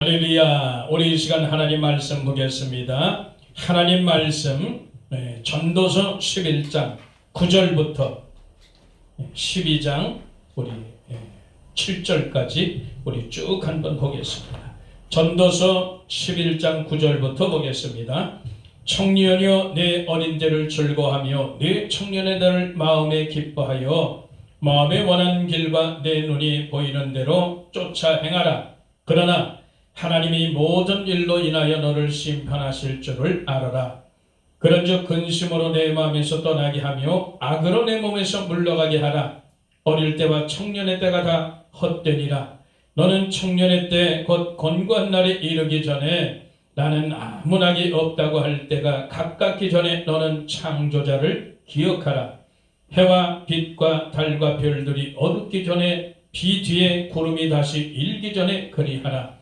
할렐루야. 우리 이 시간 하나님 말씀 보겠습니다. 하나님 말씀 전도서 11장 9절부터 12장 우리 7절까지 우리 쭉 한번 보겠습니다. 전도서 11장 9절부터 보겠습니다. 청년이여 내 어린들을 즐거워하며 내 청년애들을 마음에 기뻐하여 마음에 원하는 길과 내 눈이 보이는 대로 쫓아 행하라. 그러나 하나님이 모든 일로 인하여 너를 심판하실 줄을 알아라. 그런즉 근심으로 내 마음에서 떠나게 하며 악으로 내 몸에서 물러가게 하라. 어릴 때와 청년의 때가 다 헛되니라. 너는 청년의 때 곧 권고한 날에 이르기 전에 나는 아무 낙이 없다고 할 때가 가깝기 전에 너는 창조자를 기억하라. 해와 빛과 달과 별들이 어둡기 전에 비 뒤에 구름이 다시 일기 전에 그리하라.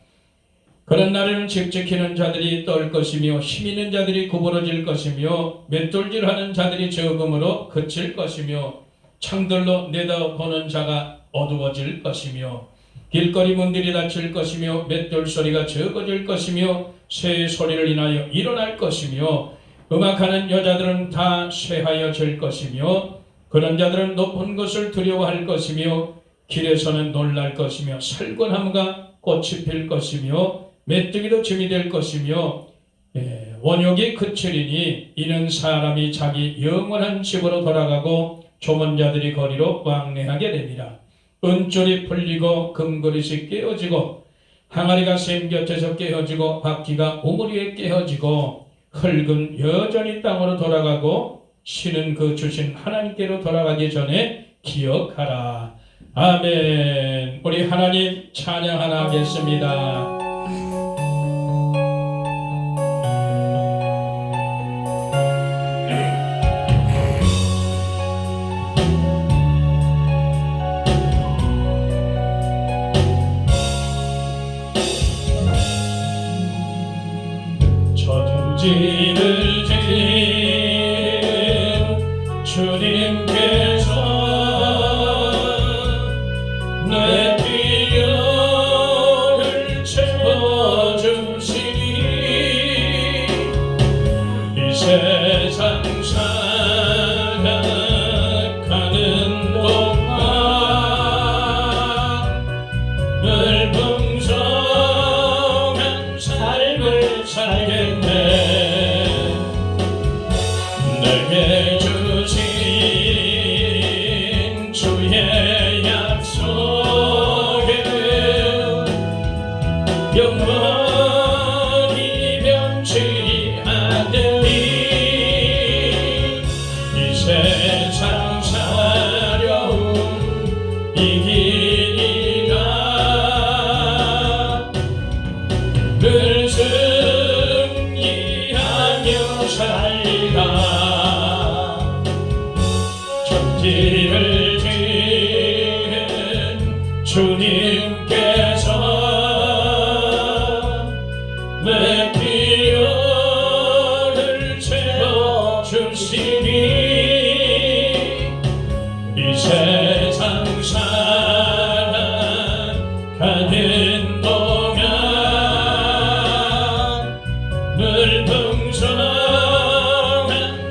그런 날에는 칙칙히는 자들이 떨 것이며 힘있는 자들이 구부러질 것이며 맷돌질하는 자들이 적음으로 그칠 것이며 창들로 내다보는 자가 어두워질 것이며 길거리 문들이 닫힐 것이며 맷돌 소리가 적어질 것이며 새 소리를 인하여 일어날 것이며 음악하는 여자들은 다 쇠하여질 것이며 그런 자들은 높은 것을 두려워할 것이며 길에서는 놀랄 것이며 살건함과 꽃이 필 것이며 메뚜기도 짐이 될 것이며 원욕이 그치리니 이는 사람이 자기 영원한 집으로 돌아가고 조문자들이 거리로 왕래하게 됩니다. 은줄이 풀리고 금그릇이 깨어지고 항아리가 샘 곁에서 깨어지고 바퀴가 우물 위에 깨어지고 흙은 여전히 땅으로 돌아가고 신은 그 주신 하나님께로 돌아가기 전에 기억하라. 아멘. 우리 하나님 찬양 하나 하겠습니다. 천지를 지은 주님께서 내 필요를 채워주시니 이 세상 살아가는 동안 늘 풍성한 삶을 살겠네. 내게 주신 주의 약속은 영원히 변치 않으리. 이 세상 사려운 이 길이라 늘 승리하며 살리라. 천지를 지은 주님께서 내 필요를 채워주시니 이 세상 살아가는 동안 늘 풍성한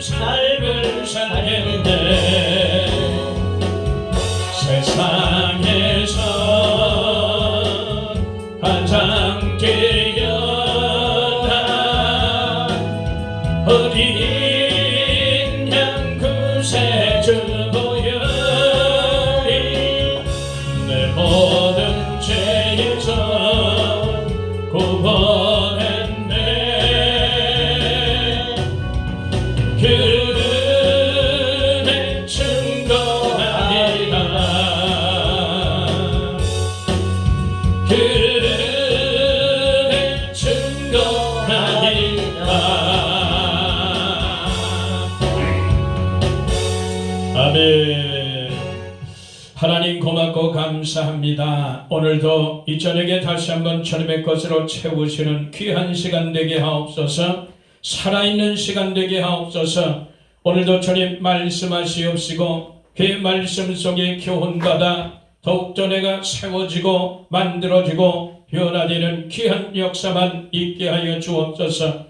삶을 살겠네. 세상에서 가장 뛰어난 어린 양 구세주 보혈이 내 모든 죄에서 구원했네. 그 은혜 증거하리라. 그 은혜 증거하리라. 아멘. 하나님 고맙고 감사합니다. 오늘도 이 저녁에 다시 한번 주님의 것으로 채우시는 귀한 시간 되게 하옵소서. 살아있는 시간 되게 하옵소서. 오늘도 주님 말씀하시옵시고 그 말씀 속에 교훈받아 더욱더 내가 세워지고 만들어지고 변화되는 귀한 역사만 있게 하여 주옵소서.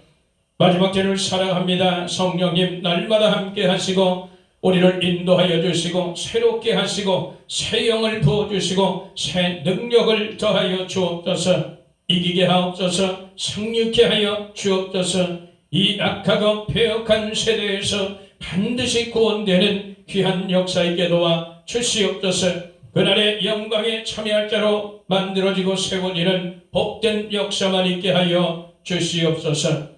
마지막 때를 살아갑니다. 성령님 날마다 함께 하시고 우리를 인도하여 주시고 새롭게 하시고 새 영을 부어주시고 새 능력을 더하여 주옵소서. 이기게 하옵소서. 승리케 하여 주옵소서. 이 악하고 패역한 세대에서 반드시 구원되는 귀한 역사 있게 도와 주시옵소서. 그날의 영광에 참여할 자로 만들어지고 세워지는 복된 역사만 있게 하여 주시옵소서.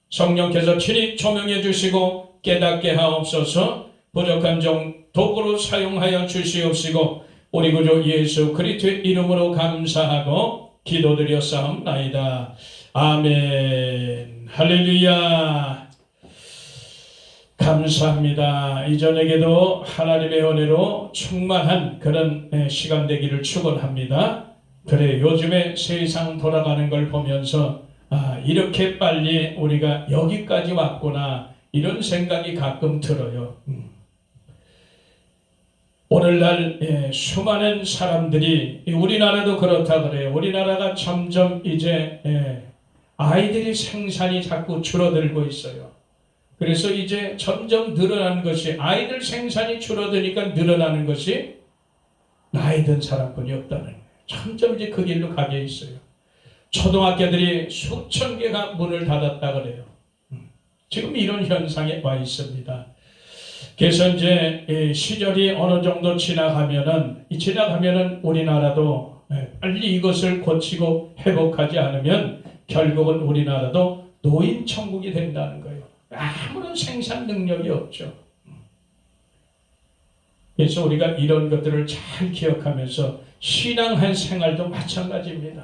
성령께서 친히 조명해 주시고 깨닫게 하옵소서. 부족한 종 도구로 사용하여 주시옵시고 우리 구주 예수 그리스도의 이름으로 감사하고 기도드렸사옵나이다. 아멘. 할렐루야. 감사합니다. 이전에게도 하나님의 은혜로 충만한 그런 시간 되기를 축원합니다. 그래, 요즘에 세상 돌아가는 걸 보면서 이렇게 빨리 우리가 여기까지 왔구나 이런 생각이 가끔 들어요. 오늘날 수많은 사람들이, 우리나라도 그렇다 그래요. 우리나라가 점점 이제 아이들이 생산이 자꾸 줄어들고 있어요. 그래서 이제 점점 늘어나는 것이, 아이들 생산이 줄어드니까 늘어나는 것이 나이 든 사람뿐이 없다는 거예요. 점점 이제 그 길로 가게 있어요. 초등학교들이 수천 개가 문을 닫았다 그래요. 지금 이런 현상에 와 있습니다. 그래서 이제 시절이 어느 정도 지나가면은 우리나라도 빨리 이것을 고치고 회복하지 않으면 결국은 우리나라도 노인 천국이 된다는 거예요. 아무런 생산 능력이 없죠. 그래서 우리가 이런 것들을 잘 기억하면서 신앙한 생활도 마찬가지입니다.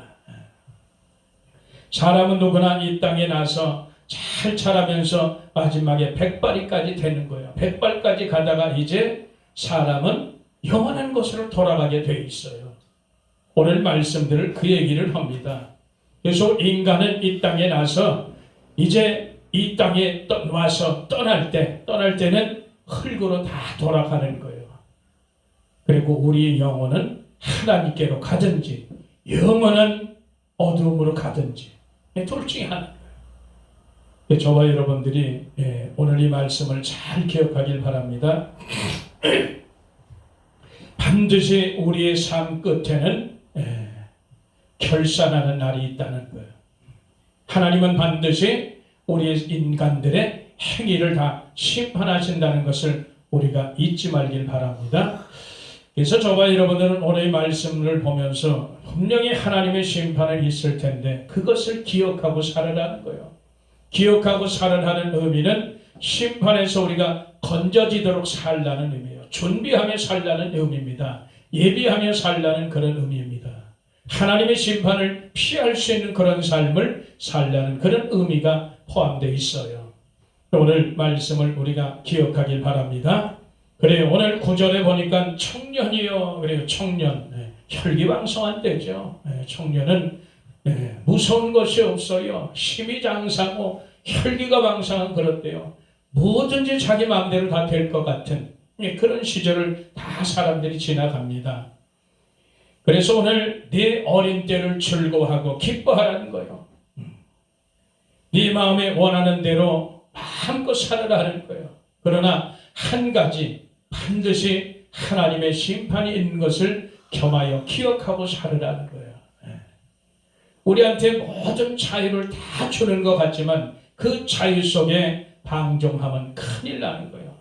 사람은 누구나 이 땅에 나서 잘 자라면서 마지막에 백발이까지 되는 거예요. 백발까지 가다가 이제 사람은 영원한 곳으로 돌아가게 돼 있어요. 오늘 말씀들을 그 얘기를 합니다. 그래서 인간은 이 땅에 나서 이제 이 땅에 와서 떠날 때는 흙으로 다 돌아가는 거예요. 그리고 우리의 영혼은 하나님께로 가든지 영원한 어두움으로 가든지 둘 중에 하나. 저와 여러분들이 오늘 이 말씀을 잘 기억하길 바랍니다. 반드시 우리의 삶 끝에는 결산하는 날이 있다는 거예요. 하나님은 반드시 우리 인간들의 행위를 다 심판하신다는 것을 우리가 잊지 말길 바랍니다. 그래서 저와 여러분들은 오늘 말씀을 보면서 분명히 하나님의 심판은 있을 텐데 그것을 기억하고 살아라는 거예요. 기억하고 살아라는 의미는 심판에서 우리가 건져지도록 살라는 의미예요. 준비하며 살라는 의미입니다. 예비하며 살라는 그런 의미입니다. 하나님의 심판을 피할 수 있는 그런 삶을 살라는 그런 의미가 포함되어 있어요. 오늘 말씀을 우리가 기억하길 바랍니다. 그래요. 오늘 9절에 보니까 청년이요. 그래요. 청년. 혈기왕성한 때죠. 청년은 무서운 것이 없어요. 힘이 장사고 혈기가 왕성한 그렇대요. 뭐든지 자기 마음대로 다 될 것 같은 그런 시절을 다 사람들이 지나갑니다. 그래서 오늘 네 어린 때를 즐거워하고 기뻐하라는 거예요. 네 마음에 원하는 대로 마음껏 살아라는 거예요. 그러나 한 가지 반드시 하나님의 심판이 있는 것을 겸하여 기억하고 살으라는 거예요. 우리한테 모든 자유를 다 주는 것 같지만 그 자유 속에 방종하면 큰일 나는 거예요.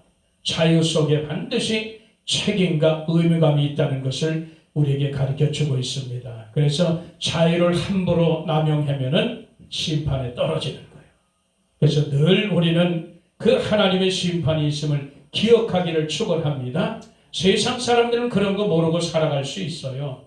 자유 속에 반드시 책임과 의무감이 있다는 것을 우리에게 가르쳐주고 있습니다. 그래서 자유를 함부로 남용하면은 심판에 떨어지는 거예요. 그래서 늘 우리는 그 하나님의 심판이 있음을 기억하기를 축원합니다. 세상 사람들은 그런 거 모르고 살아갈 수 있어요.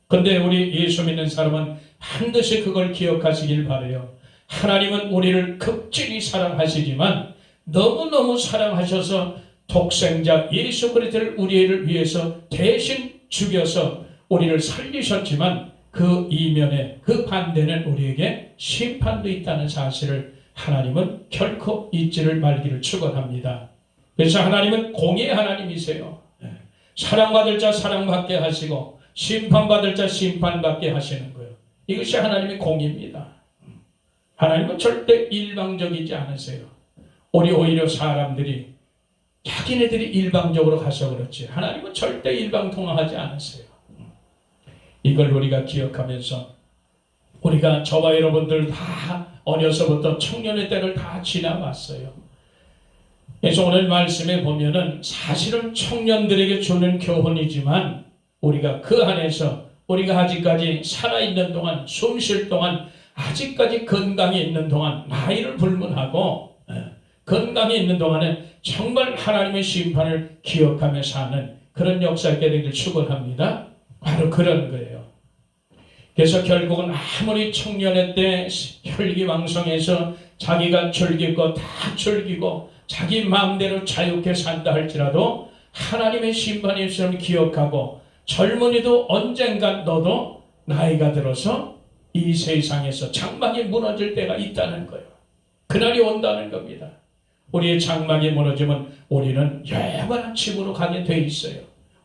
근데 우리 예수 믿는 사람은 반드시 그걸 기억하시길 바라요. 하나님은 우리를 극진히 사랑하시지만 너무너무 사랑하셔서 독생자 예수 그리스도를 우리를 위해서 대신 죽여서 우리를 살리셨지만 그 이면에 그 반대는 우리에게 심판도 있다는 사실을 하나님은 결코 잊지를 말기를 축원합니다. 그래서 하나님은 공의의 하나님이세요. 사랑받을 자 사랑받게 하시고 심판받을 자 심판받게 하시는 거예요. 이것이 하나님의 공입니다. 하나님은 절대 일방적이지 않으세요. 우리 오히려 사람들이 자기네들이 일방적으로 가서 그렇지 하나님은 절대 일방통행하지 않으세요. 이걸 우리가 기억하면서 우리가 저와 여러분들 다 어려서부터 청년의 때를 다 지나왔어요. 그래서 오늘 말씀에 보면은 사실은 청년들에게 주는 교훈이지만 우리가 그 안에서 우리가 아직까지 살아있는 동안 숨 쉴 동안 아직까지 건강에 있는 동안 나이를 불문하고 건강에 있는 동안에 정말 하나님의 심판을 기억하며 사는 그런 역사가 되기를 축원합니다. 바로 그런 거예요. 그래서 결국은 아무리 청년의 때 혈기왕성해서 자기가 즐길 거 다 즐기고 자기 마음대로 자유롭게 산다 할지라도 하나님의 심판이 있음을 기억하고 젊은이도 언젠가 너도 나이가 들어서 이 세상에서 장막이 무너질 때가 있다는 거예요. 그날이 온다는 겁니다. 우리의 장막이 무너지면 우리는 영원한 집으로 가게 돼 있어요.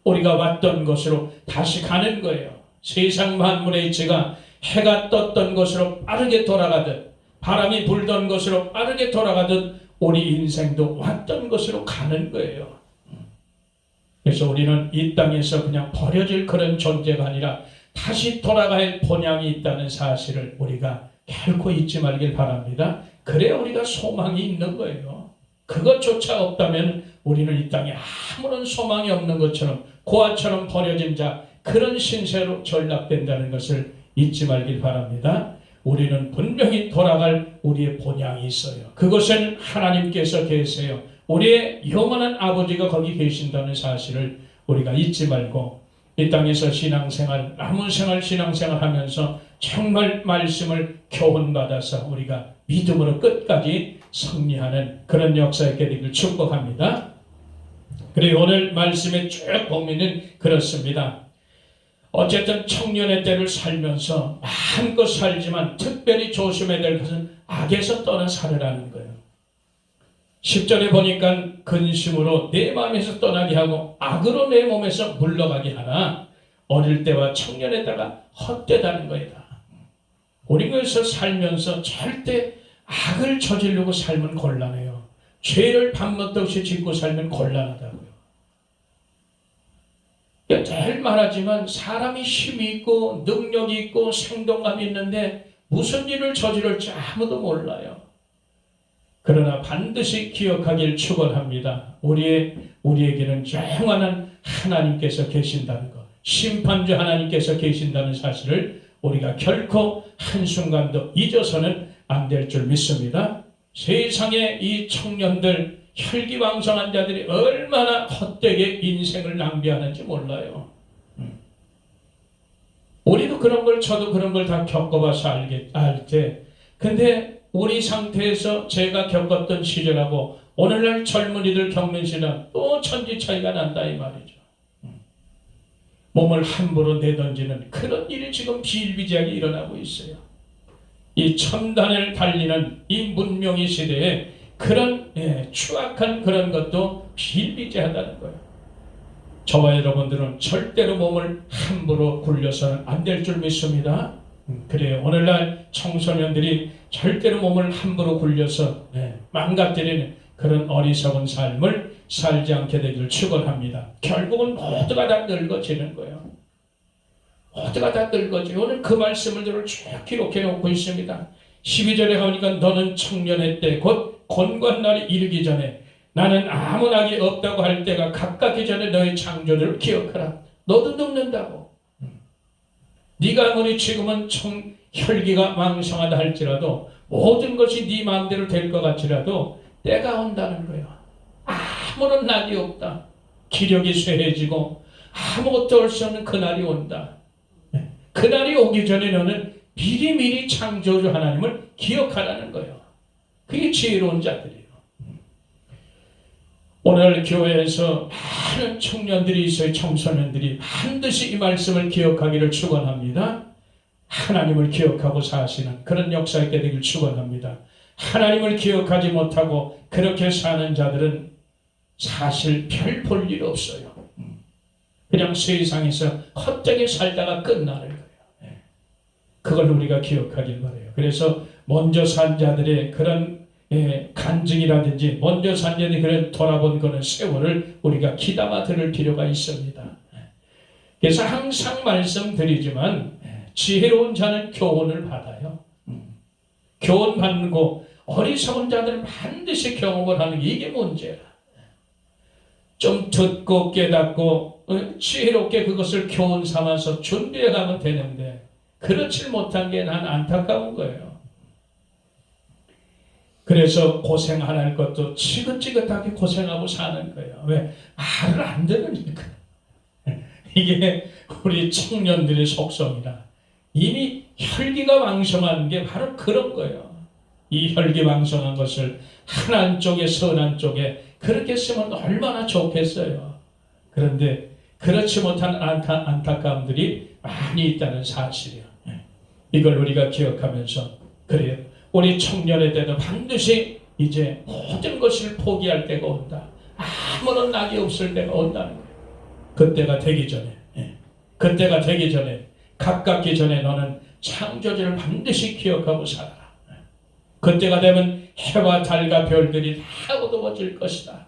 우리가 왔던 곳으로 다시 가는 거예요. 세상 만물의 이치가 해가 떴던 곳으로 빠르게 돌아가듯 바람이 불던 곳으로 빠르게 돌아가듯 우리 인생도 왔던 곳으로 가는 거예요. 그래서 우리는 이 땅에서 그냥 버려질 그런 존재가 아니라 다시 돌아갈 본향이 있다는 사실을 우리가 결코 잊지 말길 바랍니다. 그래야 우리가 소망이 있는 거예요. 그것조차 없다면 우리는 이 땅에 아무런 소망이 없는 것처럼 고아처럼 버려진 자 그런 신세로 전락된다는 것을 잊지 말길 바랍니다. 우리는 분명히 돌아갈 우리의 본향이 있어요. 그것은 하나님께서 계세요. 우리의 영원한 아버지가 거기 계신다는 사실을 우리가 잊지 말고 이 땅에서 신앙생활, 남은 생활 신앙생활 하면서 정말 말씀을 교훈받아서 우리가 믿음으로 끝까지 승리하는 그런 역사의 되기를 축복합니다. 그리고 오늘 말씀에 쭉 보면은 그렇습니다. 어쨌든 청년의 때를 살면서 마음껏 살지만 특별히 조심해야 될 것은 악에서 떠나 살으라는 거예요. 10절에 보니까 근심으로 내 마음에서 떠나게 하고 악으로 내 몸에서 물러가게 하나 어릴 때와 청년의 때가 헛되다는 거이다. 우리가 살면서 절대 악을 저지르고 살면 곤란해요. 죄를 밤낮 없이 짓고 살면 곤란하다고요. 제일 말하지만 사람이 힘이 있고 능력이 있고 생동감이 있는데 무슨 일을 저지를지 아무도 몰라요. 그러나 반드시 기억하길 축원합니다. 우리에게는 영원한 하나님께서 계신다는 것, 심판주 하나님께서 계신다는 사실을 우리가 결코 한순간도 잊어서는 안 될 줄 믿습니다. 세상에 이 청년들 혈기왕성한 자들이 얼마나 헛되게 인생을 낭비하는지 몰라요. 우리도 그런 걸 저도 그런 걸 다 겪어봐서 알때 근데 우리 상태에서 제가 겪었던 시절하고 오늘날 젊은이들 겪는 시절은 또 천지 차이가 난다 이 말이죠. 몸을 함부로 내던지는 그런 일이 지금 비일비재하게 일어나고 있어요. 이 첨단을 달리는 이 문명의 시대에 그런 추악한 그런 것도 비일비재하다는 거예요. 저와 여러분들은 절대로 몸을 함부로 굴려서는 안 될 줄 믿습니다. 그래요. 오늘날 청소년들이 절대로 몸을 함부로 굴려서 망가뜨리는 그런 어리석은 삶을 살지 않게 되기를 축원합니다. 결국은 모두가 다 늙어지는 거예요. 모두가 다 늙어지고 오늘 그 말씀을 쭉 기록해 놓고 있습니다. 12절에 가보니까 너는 청년의 때 곧 곤고한 날이 이르기 전에 나는 아무 낙이 없다고 할 때가 가깝기 전에 너의 창조를 기억하라. 너도 늙는다고. 네가 아무리 지금은 혈기가 왕성하다 할지라도 모든 것이 네 마음대로 될 것 같지라도 때가 온다는 거예요. 아무런 낙이 없다. 기력이 쇠해지고 아무것도 할 수 없는 그날이 온다. 그날이 오기 전에 너는 미리미리 창조주 하나님을 기억하라는 거예요. 그게 지혜로운 자들이에요. 오늘 교회에서 많은 청년들이 있어요. 청소년들이 반드시 이 말씀을 기억하기를 축원합니다. 하나님을 기억하고 사시는 그런 역사에 되기를 축원합니다. 하나님을 기억하지 못하고 그렇게 사는 자들은 사실 별 볼 일 없어요. 그냥 세상에서 헛되게 살다가 끝나는 거예요. 그걸 우리가 기억하길 바라요. 그래서 먼저 산 자들의 그런 간증이라든지 먼저 산 자들이 그런 돌아본 그런 세월을 우리가 귀담아 들을 필요가 있습니다. 그래서 항상 말씀드리지만 지혜로운 자는 교훈을 받아요. 교훈 받고 어리석은 자들은 반드시 경험을 하는 게 이게 문제라. 좀 듣고 깨닫고 지혜롭게 그것을 교훈 삼아서 준비해 가면 되는데 그렇지 못한 게 난 안타까운 거예요. 그래서 고생 안 할 것도 지긋지긋하게 고생하고 사는 거예요. 왜? 말을 안 들으니까. 이게 우리 청년들의 속성이라. 이미 혈기가 왕성한 게 바로 그런 거예요. 이 혈기왕성한 것을 한한 쪽에 선한 쪽에 그렇게 쓰면 얼마나 좋겠어요. 그런데 그렇지 못한 안타까움들이 많이 있다는 사실이에요. 이걸 우리가 기억하면서 그래요. 우리 청년의 때도 반드시 이제 모든 것을 포기할 때가 온다. 아무런 낙이 없을 때가 온다는 거예요. 그때가 되기 전에 그때가 되기 전에 가깝기 전에 너는 창조주를 반드시 기억하고 살아라. 그때가 되면 해와 달과 별들이 다 어두워질 것이다.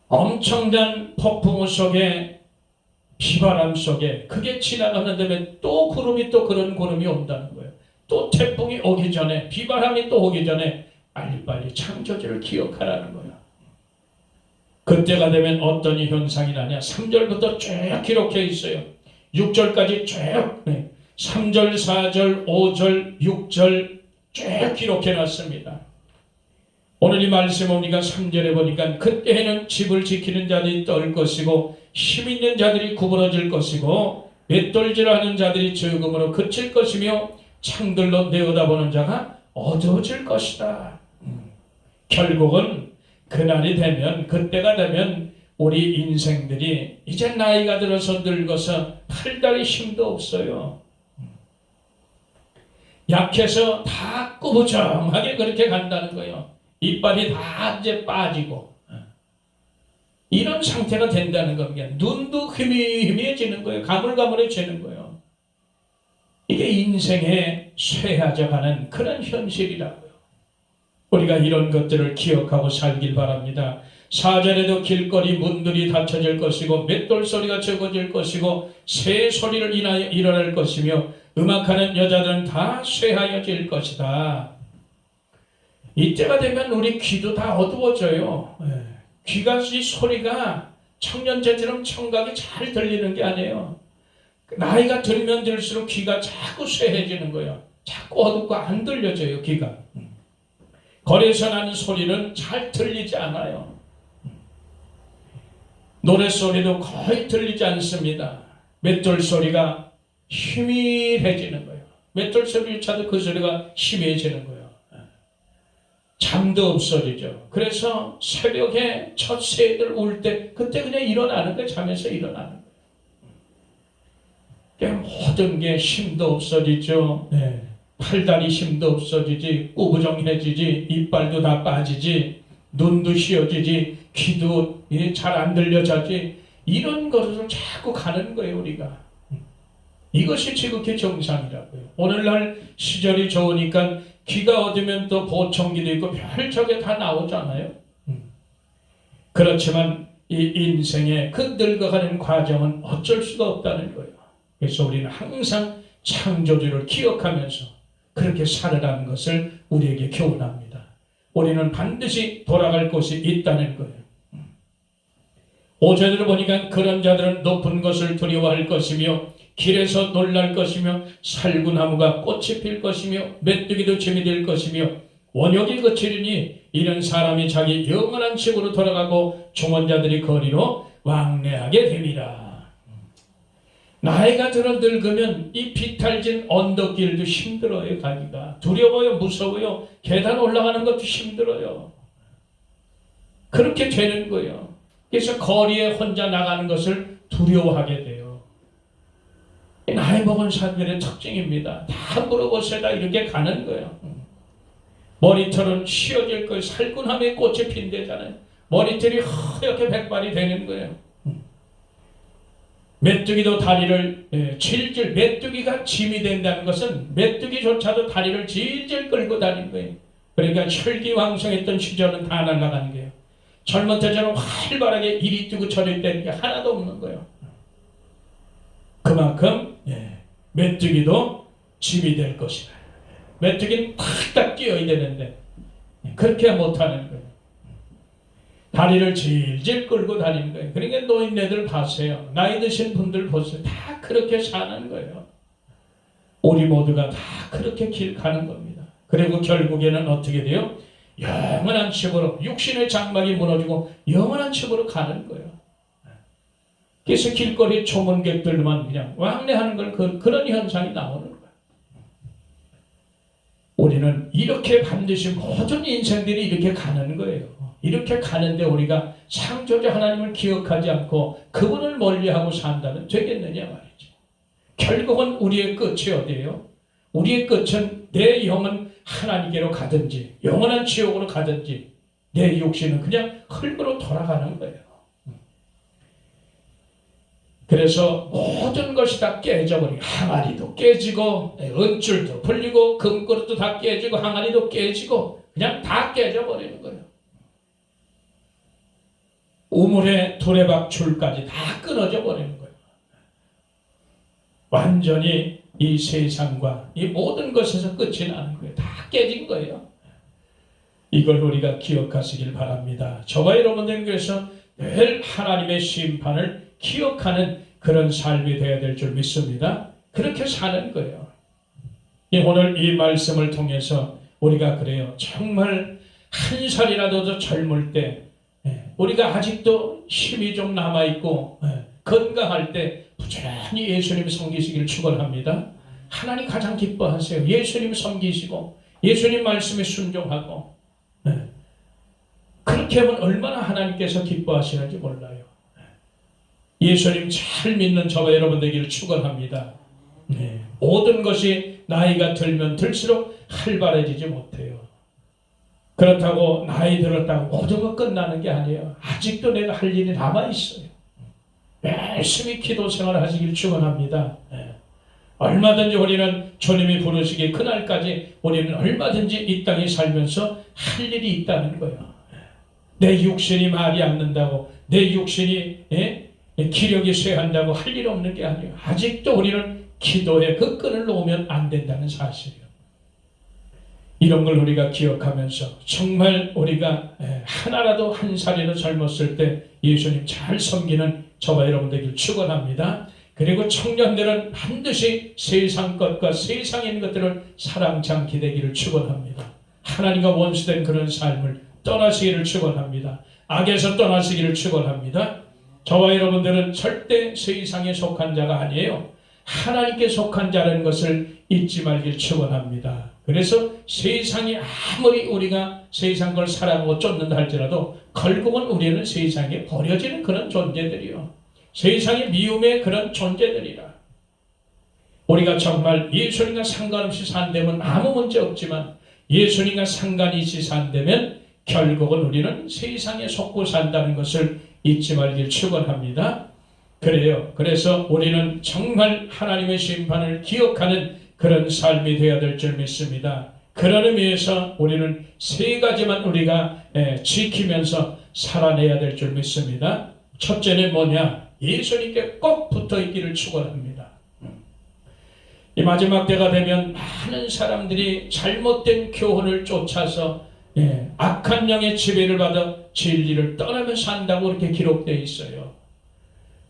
엄청난 폭풍우 속에 비바람 속에 그게 지나가는 데면 또 구름이 또 그런 구름이 온다는 거예요. 또 태풍이 오기 전에 비바람이 또 오기 전에 빨리빨리 창조주를 기억하라는 거예요. 그때가 되면 어떤 현상이 나냐. 3절부터 쭉 기록해 있어요. 6절까지 쭉 3절, 4절, 5절, 6절 쭉 기록해 놨습니다. 오늘 이 말씀 우리가 3절에 보니까 그때에는 집을 지키는 자들이 떨 것이고 힘 있는 자들이 구부러질 것이고 맷돌질하는 자들이 적음으로 그칠 것이며 창들로 내어다보는 자가 어두워질 것이다. 결국은 그날이 되면 그때가 되면 우리 인생들이 이제 나이가 들어서 늙어서 팔다리 힘도 없어요. 약해서 다 꾸부정하게 그렇게 간다는 거예요. 이빨이 다 이제 빠지고 이런 상태가 된다는 겁니다. 눈도 희미해지는 거예요. 가물가물해지는 거예요. 이게 인생의 쇠해져가는 그런 현실이라고요. 우리가 이런 것들을 기억하고 살길 바랍니다. 4절에도 길거리 문들이 닫혀질 것이고 맷돌 소리가 적어질 것이고 새 소리를 인하여 일어날 것이며 음악하는 여자들은 다 쇠하여질 것이다. 이때가 되면 우리 귀도 다 어두워져요. 귀가 이 소리가 청년제처럼 청각이 잘 들리는 게 아니에요. 나이가 들면 들수록 귀가 자꾸 쇠해지는 거예요. 자꾸 어둡고 안 들려져요, 귀가. 거리에서 나는 소리는 잘 들리지 않아요. 노랫소리도 거의 들리지 않습니다. 맷돌 소리가 희미해지는 거예요. 맷돌 소리조차도 그 소리가 희미해지는 거예요. 잠도 없어지죠. 그래서 새벽에 첫 새들 울 때 그때 그냥 일어나는 거예요. 잠에서 일어나는 거예요. 모든 게 힘도 없어지죠. 팔다리 힘도 없어지지, 꾸부정해지지, 이빨도 다 빠지지, 눈도 휘어지지, 귀도 잘 안 들려자지. 이런 것을 자꾸 가는 거예요, 우리가. 이것이 지극히 정상이라고요. 오늘날 시절이 좋으니까 귀가 어두면 또 보청기도 있고 별적에 다 나오잖아요. 그렇지만 이 인생의 그 늙어가는 과정은 어쩔 수가 없다는 거예요. 그래서 우리는 항상 창조주를 기억하면서 그렇게 살아가는 것을 우리에게 교훈합니다. 우리는 반드시 돌아갈 곳이 있다는 거예요. 5절을 보니까 그런 자들은 높은 것을 두려워할 것이며 길에서 놀랄 것이며 살구나무가 꽃이 필 것이며 메뚜기도 짐이 될 것이며 원욕이 그치리니 이런 사람이 자기 영원한 집으로 돌아가고 종언자들이 거리로 왕래하게 됨이라. 나이가 들어 늙으면 이 비탈진 언덕길도 힘들어요. 가기가 두려워요. 무서워요. 계단 올라가는 것도 힘들어요. 그렇게 되는 거예요. 그래서 거리에 혼자 나가는 것을 두려워하게 돼요. 나이 먹은 사람들의 특징입니다. 다 물어보세다 이렇게 가는 거예요. 머리털은 휘어질 거예요. 살균함에 꽃이 핀대잖아요. 머리털이 허옇게 백발이 되는 거예요. 메뚜기도 다리를 질질, 메뚜기가 짐이 된다는 것은 메뚜기조차도 다리를 질질 끌고 다니는 거예요. 그러니까 혈기왕성했던 시절은 다 날아가는 거예요. 젊은 때처럼 활발하게 이리 뛰고 저리 뛰는 게 하나도 없는 거예요. 그만큼 메뚜기도 짐이 될 것이다. 메뚜기는 탁탁 뛰어야 되는데 그렇게 못하는 거예요. 다리를 질질 끌고 다니는 거예요. 그러니까 노인네들 봐세요. 나이 드신 분들 보세요. 다 그렇게 사는 거예요. 우리 모두가 다 그렇게 길 가는 겁니다. 그리고 결국에는 어떻게 돼요? 영원한 첩으로, 육신의 장막이 무너지고 영원한 첩으로 가는 거예요. 그래서 길거리 초문객들만 그냥 왕래하는 걸 그런 현상이 나오는 거예요. 우리는 이렇게 반드시 모든 인생들이 이렇게 가는 거예요. 이렇게 가는데 우리가 창조자 하나님을 기억하지 않고 그분을 멀리하고 산다면 되겠느냐 말이죠. 결국은 우리의 끝이 어디예요? 우리의 끝은 내 영은 하나님께로 가든지 영원한 지옥으로 가든지 내 육신은 그냥 흙으로 돌아가는 거예요. 그래서 모든 것이 다 깨져버리고 항아리도 깨지고 은줄도 풀리고 금그릇도 다 깨지고 항아리도 깨지고 그냥 다 깨져버리는 거예요. 우물의 두레박줄까지 다 끊어져 버리는 거예요. 완전히 이 세상과 이 모든 것에서 끝이 나는 거예요. 다 깨진 거예요. 이걸 우리가 기억하시길 바랍니다. 저와 여러분들은 그래서 늘 하나님의 심판을 기억하는 그런 삶이 되어야 될 줄 믿습니다. 그렇게 사는 거예요. 오늘 이 말씀을 통해서 우리가 그래요. 정말 한 살이라도 더 젊을 때 우리가 아직도 힘이 좀 남아있고 건강할 때 부지런히 예수님 섬기시기를 축원합니다. 하나님 가장 기뻐하세요. 예수님 섬기시고 예수님 말씀에 순종하고 그렇게 하면 얼마나 하나님께서 기뻐하시는지 몰라요. 예수님 잘 믿는 저와 여러분 되기를 축원합니다. 모든 것이 나이가 들면 들수록 활발해지지 못해요. 그렇다고 나이 들었다고 모든 것 끝나는 게 아니에요. 아직도 내가 할 일이 남아있어요. 열심히 기도 생활을 하시길 축원합니다. 얼마든지 우리는 주님이 부르시기 그날까지 우리는 얼마든지 이 땅에 살면서 할 일이 있다는 거예요. 내 육신이 말이 않는다고 내 육신이 기력이 쇠한다고 할 일 없는 게 아니에요. 아직도 우리는 기도에 그 끈을 놓으면 안 된다는 사실이에요. 이런 걸 우리가 기억하면서 정말 우리가 하나라도 한 살이라도 젊었을 때 예수님 잘 섬기는 저와 여러분 되길 축원합니다. 그리고 청년들은 반드시 세상 것과 세상에 있는 것들을 사랑치 않게 되기를 축원합니다. 하나님과 원수된 그런 삶을 떠나시기를 축원합니다. 악에서 떠나시기를 축원합니다. 저와 여러분들은 절대 세상에 속한 자가 아니에요. 하나님께 속한 자라는 것을 잊지 말길 축원합니다. 그래서 세상이 아무리 우리가 세상 걸 사랑하고 쫓는다 할지라도 결국은 우리는 세상에 버려지는 그런 존재들이요. 세상의 미움의 그런 존재들이라. 우리가 정말 예수님과 상관없이 산다면 아무 문제 없지만 예수님과 상관이 있이 산다면 결국은 우리는 세상에 속고 산다는 것을 잊지 말길 축원합니다. 그래요. 그래서 우리는 정말 하나님의 심판을 기억하는 그런 삶이 되어야 될 줄 믿습니다. 그런 의미에서 우리는 세 가지만 우리가 지키면서 살아내야 될 줄 믿습니다. 첫째는 뭐냐? 예수님께 꼭 붙어있기를 축원합니다. 이 마지막 때가 되면 많은 사람들이 잘못된 교훈을 쫓아서 악한 영의 지배를 받아 진리를 떠나며 산다고 이렇게 기록되어 있어요.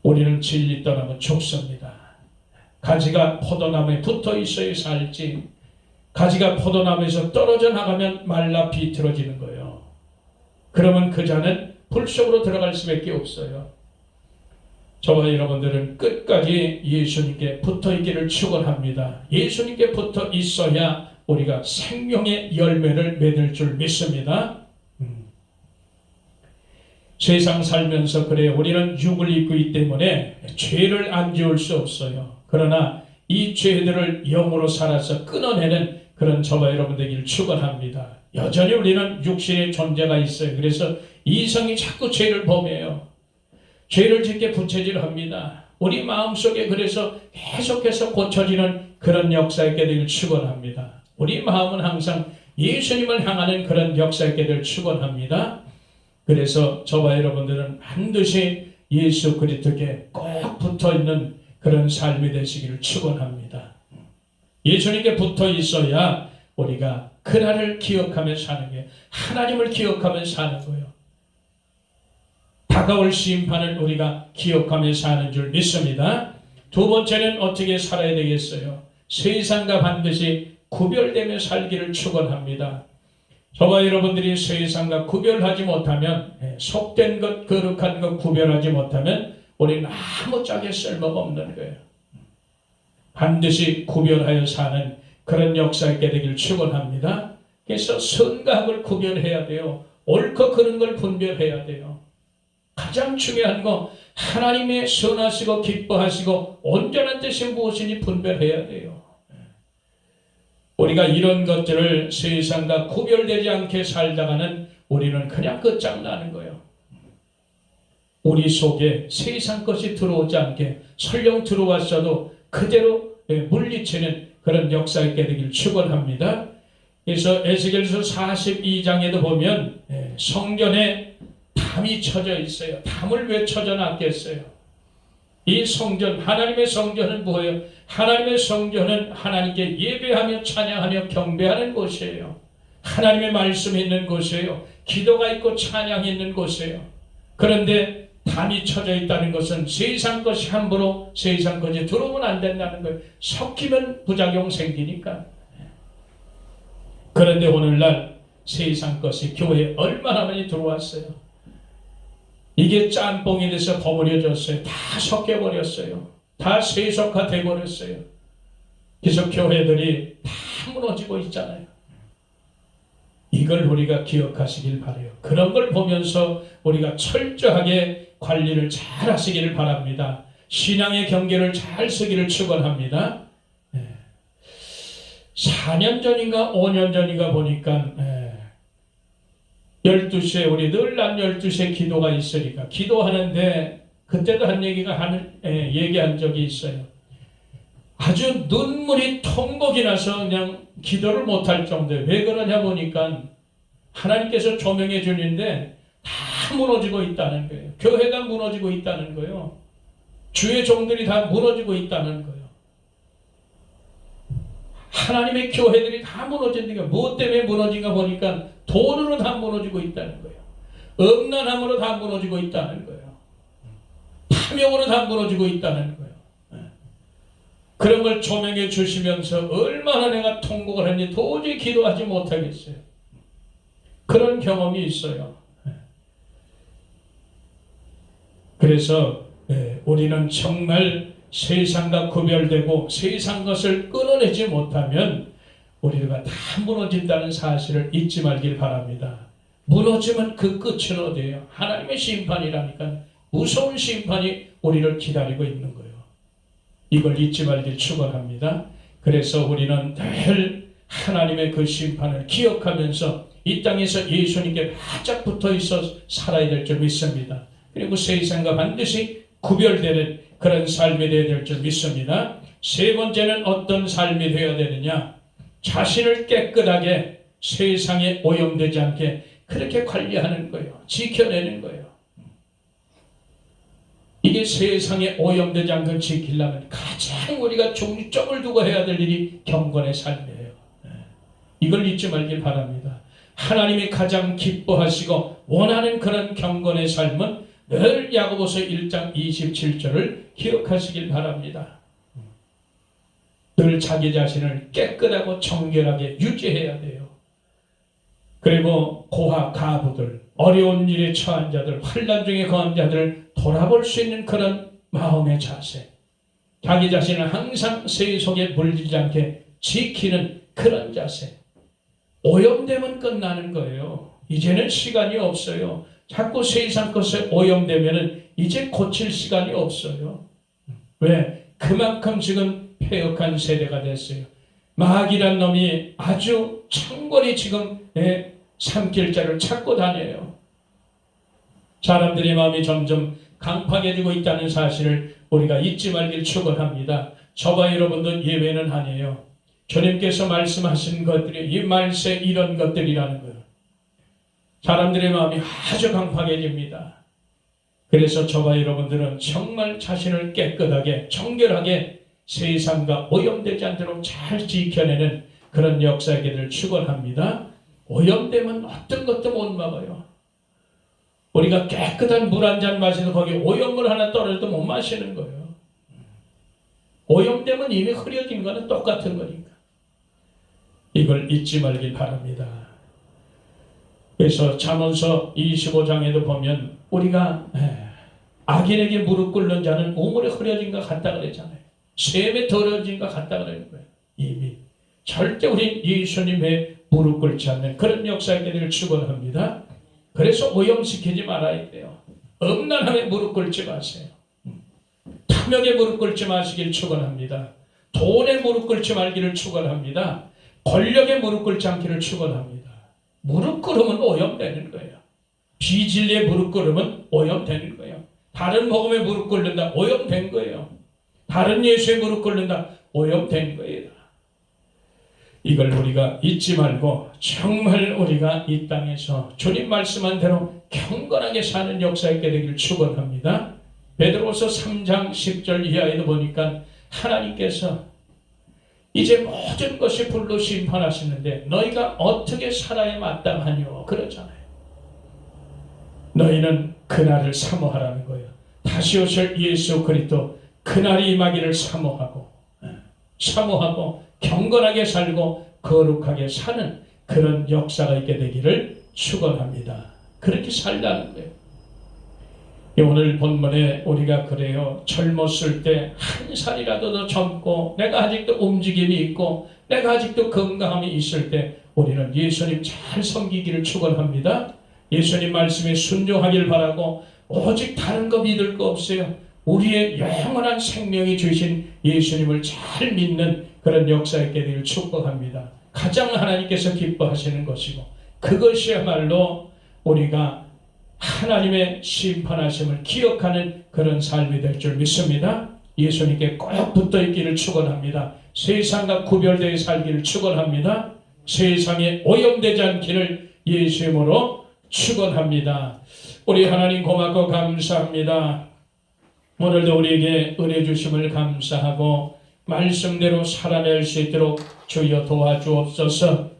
우리는 진리 떠나면 죽습니다. 가지가 포도나무에 붙어 있어야 살지 가지가 포도나무에서 떨어져 나가면 말라 비틀어지는 거예요. 그러면 그 자는 불 속으로 들어갈 수밖에 없어요. 저와 여러분들은 끝까지 예수님께 붙어 있기를 축원합니다. 예수님께 붙어 있어야 우리가 생명의 열매를 맺을 줄 믿습니다. 세상 살면서 그래요. 우리는 육을 입고 있기 때문에 죄를 안 지을 수 없어요. 그러나 이 죄들을 영으로 살아서 끊어내는 그런 저와 여러분 되기를 축원합니다. 여전히 우리는 육신의 존재가 있어요. 그래서 이성이 자꾸 죄를 범해요. 죄를 짓게 부채질합니다. 우리 마음속에 그래서 계속해서 고쳐지는 그런 역사 있게 되길 축원합니다. 우리 마음은 항상 예수님을 향하는 그런 역사 있게 되길 축원합니다. 그래서 저와 여러분들은 반드시 예수 그리스도께 꼭 붙어있는 그런 삶이 되시기를 축원합니다. 예수님께 붙어 있어야 우리가 그날을 기억하며 사는 게, 하나님을 기억하며 사는 거예요. 다가올 심판을 우리가 기억하며 사는 줄 믿습니다. 두 번째는 어떻게 살아야 되겠어요? 세상과 반드시 구별되며 살기를 축원합니다. 저와 여러분들이 세상과 구별하지 못하면, 속된 것, 거룩한 것 구별하지 못하면 우리는 아무짝에 쓸모가 없는 거예요. 반드시 구별하여 사는 그런 역사 있게 되길 축원합니다. 그래서 선과 악을 구별해야 돼요. 옳고 그른 걸 분별해야 돼요. 가장 중요한 거, 하나님의 선하시고 기뻐하시고 온전한 뜻이 무엇인지 분별해야 돼요. 우리가 이런 것들을 세상과 구별되지 않게 살다가는 우리는 그냥 끝장나는 거예요. 우리 속에 세상 것이 들어오지 않게, 설령 들어왔어도 그대로 물리치는 그런 역사 있게 되길 축원합니다. 그래서 에스겔서 42장에도 보면 성전에 담이 쳐져 있어요. 담을 왜 쳐져 놨겠어요? 이 성전, 하나님의 성전은 뭐예요? 하나님의 성전은 하나님께 예배하며 찬양하며 경배하는 곳이에요. 하나님의 말씀이 있는 곳이에요. 기도가 있고 찬양이 있는 곳이에요. 그런데 담이 쳐져 있다는 것은 세상 것이 함부로 세상 것이 들어오면 안 된다는 거예요. 섞이면 부작용 생기니까. 그런데 오늘날 세상 것이 교회에 얼마나 많이 들어왔어요. 이게 짬뽕이 돼서 버무려졌어요. 다 섞여버렸어요. 다 세속화돼 버렸어요. 그래서 교회들이 다 무너지고 있잖아요. 이걸 우리가 기억하시길 바라요. 그런 걸 보면서 우리가 철저하게 관리를 잘 하시기를 바랍니다. 신앙의 경계를 잘 쓰기를 축원합니다. 4년 전인가 5년 전인가 보니까 12시에 우리 늘 낮 12시에 기도가 있으니까 기도하는데 그때도 한 얘기가 얘기한 적이 있어요. 아주 눈물이 통곡이 나서 그냥 기도를 못할 정도예요. 왜 그러냐 보니까 하나님께서 조명해 주는데 다 무너지고 있다는 거예요. 교회가 무너지고 있다는 거예요. 주의 종들이 다 무너지고 있다는 거예요. 하나님의 교회들이 다 무너진다니까 무엇 때문에 무너진가 보니까 돈으로 다 무너지고 있다는 거예요. 음란함으로 다 무너지고 있다는 거예요. 탐욕으로 다 무너지고 있다는 거예요. 그런 걸 조명해 주시면서 얼마나 내가 통곡을 했는지 도저히 기도하지 못하겠어요. 그런 경험이 있어요. 그래서 우리는 정말 세상과 구별되고 세상 것을 끊어내지 못하면 우리가 다 무너진다는 사실을 잊지 말길 바랍니다. 무너지면 그 끝은 어디예요? 하나님의 심판이라니까. 무서운 심판이 우리를 기다리고 있는 거예요. 이걸 잊지 말길 축원합니다. 그래서 우리는 늘 하나님의 그 심판을 기억하면서 이 땅에서 예수님께 바짝 붙어 있어 살아야 될 줄 믿습니다. 그리고 세상과 반드시 구별되는 그런 삶이 되어야 될 줄 믿습니다. 세 번째는 어떤 삶이 되어야 되느냐? 자신을 깨끗하게 세상에 오염되지 않게 그렇게 관리하는 거예요. 지켜내는 거예요. 이게 세상에 오염되지 않게 지키려면 가장 우리가 중점을 두고 해야 될 일이 경건의 삶이에요. 이걸 잊지 말길 바랍니다. 하나님이 가장 기뻐하시고 원하는 그런 경건의 삶은 늘 야고보서 1장 27절을 기억하시길 바랍니다. 늘 자기 자신을 깨끗하고 정결하게 유지해야 돼요. 그리고 고아, 가부들, 어려운 일에 처한 자들, 환난 중에 거한 자들을 돌아볼 수 있는 그런 마음의 자세, 자기 자신을 항상 세속에 물들지 않게 지키는 그런 자세. 오염되면 끝나는 거예요. 이제는 시간이 없어요. 자꾸 세상 것에 오염되면 이제 고칠 시간이 없어요. 왜? 그만큼 지금 폐역한 세대가 됐어요. 마귀란 놈이 아주 창궐히 지금 삼킬 자를 찾고 다녀요. 사람들의 마음이 점점 강팍해지고 있다는 사실을 우리가 잊지 말길 축원합니다. 저와 여러분도 예외는 아니에요. 주님께서 말씀하신 것들이 이 말세 이런 것들이라는 거예요. 사람들의 마음이 아주 강팍해집니다. 그래서 저와 여러분들은 정말 자신을 깨끗하게 정결하게 세상과 오염되지 않도록 잘 지켜내는 그런 역사에게를 축원합니다. 오염되면 어떤 것도 못 막아요. 우리가 깨끗한 물 한 잔 마시도 거기 오염물 하나 떨어져도 못 마시는 거예요. 오염되면 이미 흐려진 거는 똑같은 거니까. 이걸 잊지 말길 바랍니다. 그래서 잠언서 25장에도 보면 우리가 악인에게 무릎 꿇는 자는 우물에 흐려진 것 같다 그랬잖아요. 샘에 더러워진 것 같다 그러는 거예요. 이미 절대 우린 예수님의 무릎 꿇지 않는 그런 역사에게 늘 축원합니다. 그래서 오염시키지 말아야 돼요. 음란함에 무릎 꿇지 마세요. 탐욕에 무릎 꿇지 마시길 축원합니다. 돈에 무릎 꿇지 말기를 축원합니다. 권력에 무릎 꿇지 않기를 축원합니다. 무릎 꿇으면 오염되는 거예요. 비진리에 무릎 꿇으면 오염되는 거예요. 다른 복음에 무릎 꿇는다 오염된 거예요. 다른 예수에 무릎 꿇는다 오염된 거예요. 이걸 우리가 잊지 말고 정말 우리가 이 땅에서 주님 말씀한 대로 경건하게 사는 역사 있게 되기를 축원합니다. 베드로서 3장 10절 이하에도 보니까 하나님께서 이제 모든 것이 불로 심판하시는데 너희가 어떻게 살아야 마땅하뇨 그러잖아요. 너희는 그날을 사모하라는 거예요. 다시 오실 예수 그리스도 그날이 임하기를 사모하고 경건하게 살고 거룩하게 사는 그런 역사가 있게 되기를 축원합니다. 그렇게 살라는 거예요. 오늘 본문에 우리가 그래요. 젊었을 때 한 살이라도 더 젊고 내가 아직도 움직임이 있고 내가 아직도 건강함이 있을 때 우리는 예수님 잘 섬기기를 축원합니다. 예수님 말씀에 순종하길 바라고 오직 다른 거 믿을 거 없어요. 우리의 영원한 생명이 주신 예수님을 잘 믿는 그런 역사 있게 되기를 축복합니다. 가장 하나님께서 기뻐하시는 것이고 그것이야말로 우리가 하나님의 심판하심을 기억하는 그런 삶이 될 줄 믿습니다. 예수님께 꼭 붙어 있기를 축원합니다. 세상과 구별되어 살기를 축원합니다. 세상에 오염되지 않기를 예수님으로 축원합니다. 우리 하나님 고맙고 감사합니다. 오늘도 우리에게 은혜 주심을 감사하고 말씀대로 살아낼 수 있도록 주여 도와주옵소서.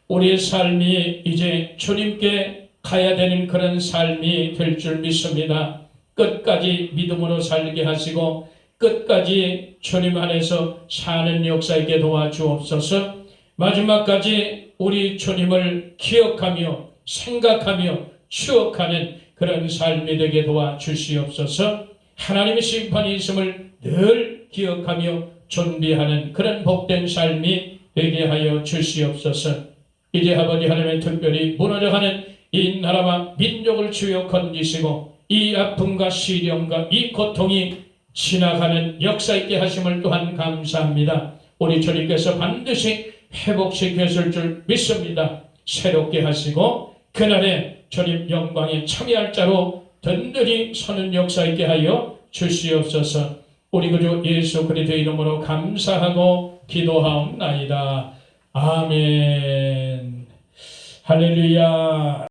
우리의 삶이 이제 주님께 가야 되는 그런 삶이 될 줄 믿습니다. 끝까지 믿음으로 살게 하시고 끝까지 주님 안에서 사는 역사 있게 도와주옵소서. 마지막까지 우리 주님을 기억하며 생각하며 추억하는 그런 삶이 되게 도와주시옵소서. 하나님의 심판이 있음을 늘 기억하며 준비하는 그런 복된 삶이 되게 하여 주시옵소서. 이제 아버지 하나님의 특별히 무너져가는 이 나라와 민족을 주여 건지시고 이 아픔과 시련과 이 고통이 지나가는 역사 있게 하심을 또한 감사합니다. 우리 주님께서 반드시 회복시켰을 줄 믿습니다. 새롭게 하시고 그날에 주님 영광에 참여할 자로 든든히 서는 역사 있게 하여 주시옵소서. 우리 구주 예수 그리스도의 이름으로 감사하고 기도하옵나이다. 아멘. 할렐루야.